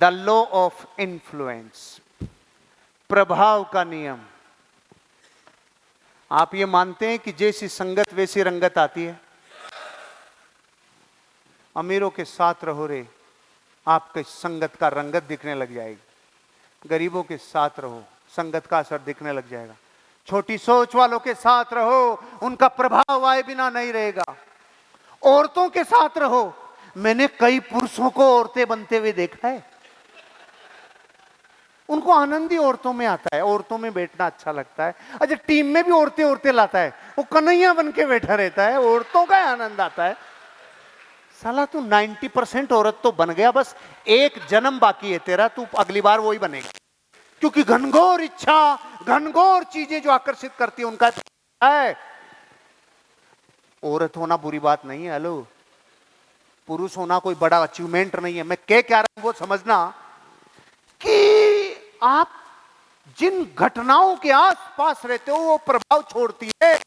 The law of influence, प्रभाव का नियम। आप ये मानते हैं कि जैसी संगत वैसी रंगत आती है? अमीरों के साथ रहो रे, आपके संगत का रंगत दिखने लग जाएगी। गरीबों के साथ रहो, संगत का असर दिखने लग जाएगा। छोटी सोच वालों के साथ रहो, उनका प्रभाव आए बिना नहीं रहेगा। औरतों के साथ रहो, मैंने कई पुरुषों को औरतें बनते हुए देखा है। उनको आनंद ही औरतों में आता है, औरतों में बैठना अच्छा लगता है। अच्छा, टीम में भी औरतें औरतें लाता है, वो कन्हैया बन के बैठा रहता है, औरतों का आनंद आता है। साला तू 90% औरत तो बन गया, बस एक जन्म बाकी है तेरा, तू अगली बार वही बनेगा। क्योंकि घनघोर इच्छा, घनघोर चीजें जो आकर्षित करती है उनका है। औरत होना बुरी बात नहीं है, हेलो। पुरुष होना कोई बड़ा अचीवमेंट नहीं है। मैं क्या रहा हूं वो समझना कि आप जिन घटनाओं के आसपास रहते हो वो प्रभाव छोड़ती है।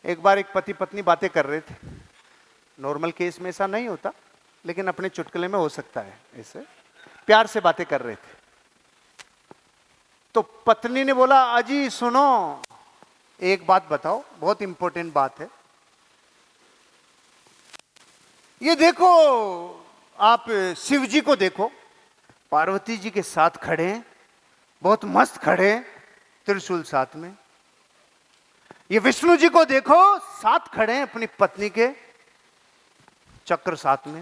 एक बार एक पति पत्नी बातें कर रहे थे, नॉर्मल केस में ऐसा नहीं होता, लेकिन अपने चुटकुले में हो सकता है। ऐसे प्यार से बातें कर रहे थे, तो पत्नी ने बोला, अजी सुनो, एक बात बताओ, बहुत इंपॉर्टेंट बात है। ये देखो, आप शिव जी को देखो, पार्वती जी के साथ खड़े हैं, बहुत मस्त खड़े हैं, त्रिशूल साथ में। ये विष्णु जी को देखो, साथ खड़े हैं अपनी पत्नी के, चक्र साथ में।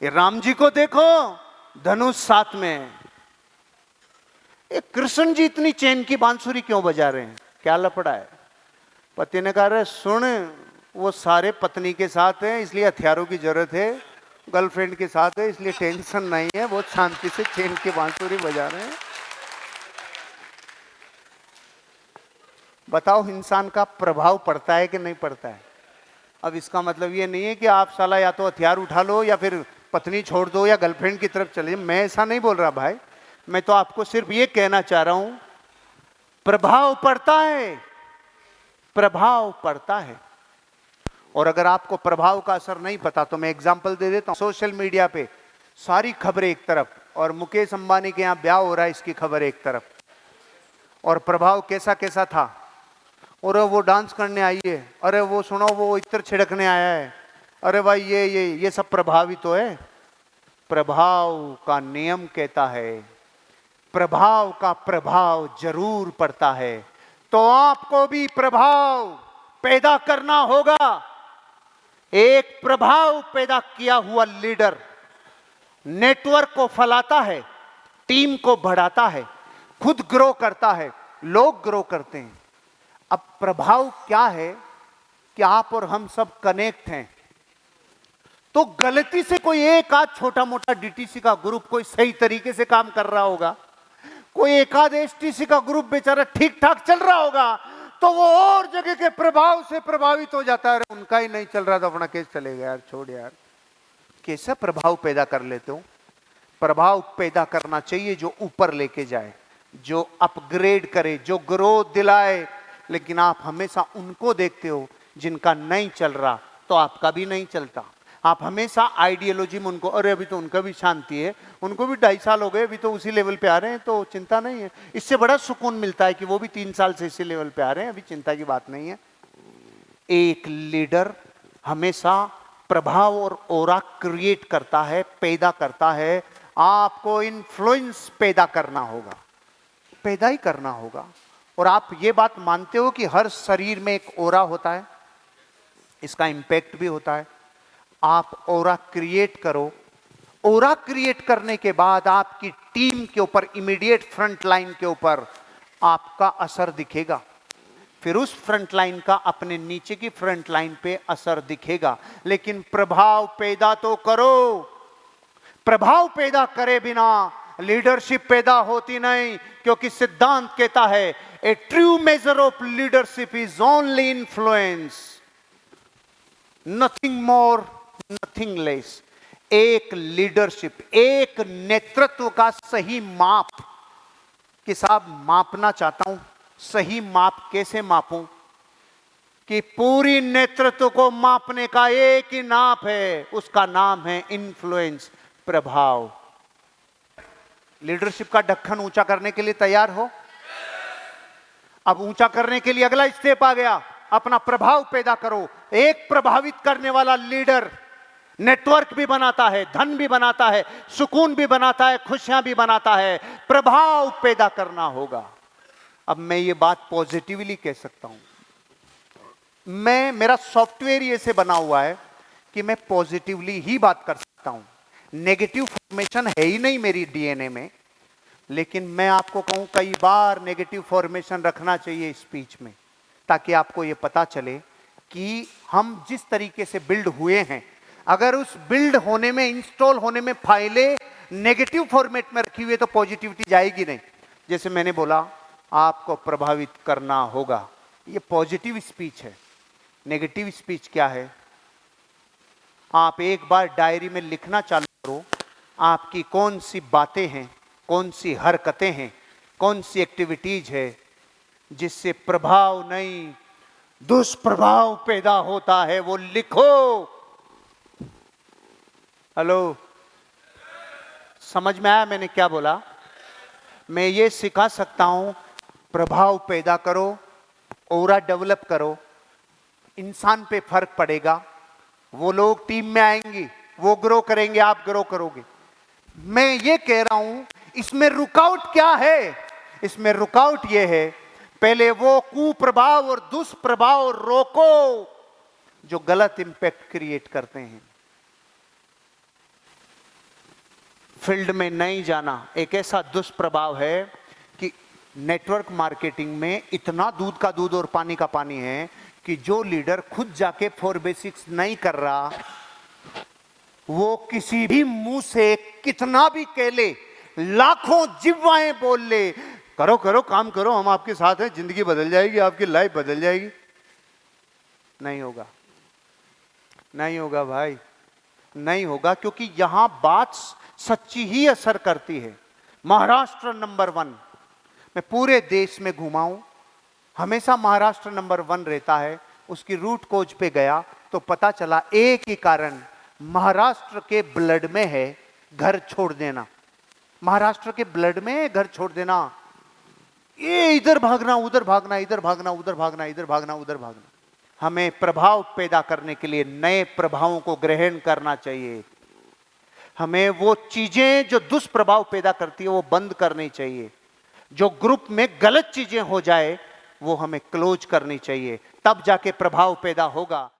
ये राम जी को देखो, धनुष साथ में। ये कृष्ण जी इतनी चैन की बांसुरी क्यों बजा रहे हैं, क्या लफड़ा है? पति ने कहा, अरे सुन, वो सारे पत्नी के साथ हैं इसलिए हथियारों की जरूरत है, गर्लफ्रेंड के साथ है इसलिए टेंशन नहीं है, बहुत शांति से चैन की बांसुरी बजा रहे हैं। बताओ, इंसान का प्रभाव पड़ता है कि नहीं पड़ता है? अब इसका मतलब ये नहीं है कि आप साला या तो हथियार उठा लो या फिर पत्नी छोड़ दो या गर्लफ्रेंड की तरफ चले जाओ। मैं ऐसा नहीं बोल रहा भाई, मैं तो आपको सिर्फ ये कहना चाह रहा हूं, प्रभाव पड़ता है, प्रभाव पड़ता है। और अगर आपको प्रभाव का असर नहीं पता तो मैं एग्जांपल दे देता हूं। सोशल मीडिया पे सारी खबरें एक तरफ, और मुकेश अंबानी के यहां ब्याह हो रहा है इसकी खबर एक तरफ, और प्रभाव कैसा कैसा था। और वो डांस करने आई है, अरे वो सुनो वो इत्र छिड़कने आया है, अरे भाई ये सब प्रभाव ही तो है। प्रभाव का नियम कहता है, प्रभाव का प्रभाव जरूर पड़ता है। तो आपको भी प्रभाव पैदा करना होगा। एक प्रभाव पैदा किया हुआ लीडर नेटवर्क को फैलाता है, टीम को बढ़ाता है, खुद ग्रो करता है, लोग ग्रो करते हैं। अब प्रभाव क्या है कि आप और हम सब कनेक्ट हैं। तो गलती से कोई एक आध छोटा मोटा डीटीसी का ग्रुप कोई सही तरीके से काम कर रहा होगा, कोई एक आध एसटीसी का ग्रुप बेचारा ठीक ठाक चल रहा होगा, तो वो और जगह के प्रभाव से प्रभावित हो जाता है। उनका ही नहीं चल रहा तो अपना केस चलेगा यार, छोड़ यार। कैसा प्रभाव पैदा कर लेते हो? प्रभाव पैदा करना चाहिए जो ऊपर लेके जाए, जो अपग्रेड करे, जो ग्रोथ दिलाए। लेकिन आप हमेशा उनको देखते हो जिनका नहीं चल रहा, तो आपका भी नहीं चलता। आप हमेशा आइडियोलॉजी में उनको, अरे अभी तो उनका भी शांति है, उनको भी 2.5 साल हो गए, अभी तो उसी लेवल पे आ रहे हैं, तो चिंता नहीं है। इससे बड़ा सुकून मिलता है कि वो भी 3 साल से इसी लेवल पे आ रहे हैं, अभी चिंता की बात नहीं है। एक लीडर हमेशा प्रभाव और ऑरा क्रिएट करता है, पैदा करता है। आपको इन्फ्लुएंस पैदा करना होगा, पैदा ही करना होगा। और आप ये बात मानते हो कि हर शरीर में एक ऑरा होता है, इसका इंपैक्ट भी होता है। आप ऑरा क्रिएट करो, ऑरा क्रिएट करने के बाद आपकी टीम के ऊपर, इमीडिएट फ्रंट लाइन के ऊपर आपका असर दिखेगा। फिर उस फ्रंट लाइन का अपने नीचे की फ्रंट लाइन पे असर दिखेगा। लेकिन प्रभाव पैदा तो करो। प्रभाव पैदा करे बिना लीडरशिप पैदा होती नहीं, क्योंकि सिद्धांत कहता है a true measure of leadership is only influence, nothing more, nothing less. एक लीडरशिप, एक नेतृत्व का सही माप कि साहब मापना चाहता हूं, सही माप कैसे मापूं कि पूरी नेतृत्व को मापने का एक ही नाप है, उसका नाम है इन्फ्लुएंस, प्रभाव। लीडरशिप का ढक्कन ऊंचा करने के लिए तैयार हो? अब ऊंचा करने के लिए अगला स्टेप आ गया, अपना प्रभाव पैदा करो। एक प्रभावित करने वाला लीडर नेटवर्क भी बनाता है, धन भी बनाता है, सुकून भी बनाता है, खुशियां भी बनाता है। प्रभाव पैदा करना होगा। अब मैं ये बात पॉजिटिवली कह सकता हूं, मेरा सॉफ्टवेयर ये से बना हुआ है कि मैं पॉजिटिवली ही बात कर सकता हूं। नेगेटिव फॉर्मेशन है ही नहीं मेरी डीएनए में, लेकिन मैं आपको कहूं कई बार नेगेटिव फॉर्मेशन रखना चाहिए स्पीच में, ताकि आपको यह पता चले कि हम जिस तरीके से बिल्ड हुए हैं, अगर उस बिल्ड होने में, इंस्टॉल होने में फाइलें नेगेटिव फॉर्मेट में रखी हुई है तो पॉजिटिविटी जाएगी नहीं। जैसे मैंने बोला, आपको प्रभावित करना होगा, ये पॉजिटिव स्पीच है। नेगेटिव स्पीच क्या है? आप एक बार डायरी में लिखना चालू करो, आपकी कौन सी बातें हैं, कौन सी हरकतें हैं, कौन सी एक्टिविटीज है जिससे प्रभाव नहीं दुष्प्रभाव पैदा होता है, वो लिखो। हेलो, समझ में आया मैंने क्या बोला? मैं ये सिखा सकता हूं, प्रभाव पैदा करो, ऑरा डेवलप करो, इंसान पे फर्क पड़ेगा, वो लोग टीम में आएंगे, वो ग्रो करेंगे, आप ग्रो करोगे। मैं ये कह रहा हूं, इसमें रुकावट क्या है? इसमें रुकावट ये है, पहले वो कुप्रभाव और दुष्प्रभाव रोको जो गलत इंपैक्ट क्रिएट करते हैं। फील्ड में नहीं जाना एक ऐसा दुष्प्रभाव है कि नेटवर्क मार्केटिंग में इतना दूध का दूध और पानी का पानी है कि जो लीडर खुद जाके 4 बेसिक्स नहीं कर रहा, वो किसी भी मुंह से कितना भी कह ले, लाखों जिह्वाएं बोल ले, करो करो काम करो, हम आपके साथ हैं, जिंदगी बदल जाएगी, आपकी लाइफ बदल जाएगी, नहीं होगा, नहीं होगा भाई, नहीं होगा। क्योंकि यहां बात सच्ची ही असर करती है। महाराष्ट्र नंबर 1, मैं पूरे देश में घुमा हूं, हमेशा महाराष्ट्र नंबर 1 रहता है। उसकी रूट कोज पे गया तो पता चला एक ही कारण महाराष्ट्र के ब्लड में है, घर छोड़ देना। महाराष्ट्र के ब्लड में है घर छोड़ देना। ये इधर भागना, उधर भागना, इधर भागना, उधर भागना, इधर भागना, उधर भागना। हमें प्रभाव पैदा करने के लिए नए प्रभावों को ग्रहण करना चाहिए। हमें वो चीजें जो दुष्प्रभाव पैदा करती है वो बंद करनी चाहिए। जो ग्रुप में गलत चीजें हो जाए वो हमें क्लोज करनी चाहिए, तब जाके प्रभाव पैदा होगा।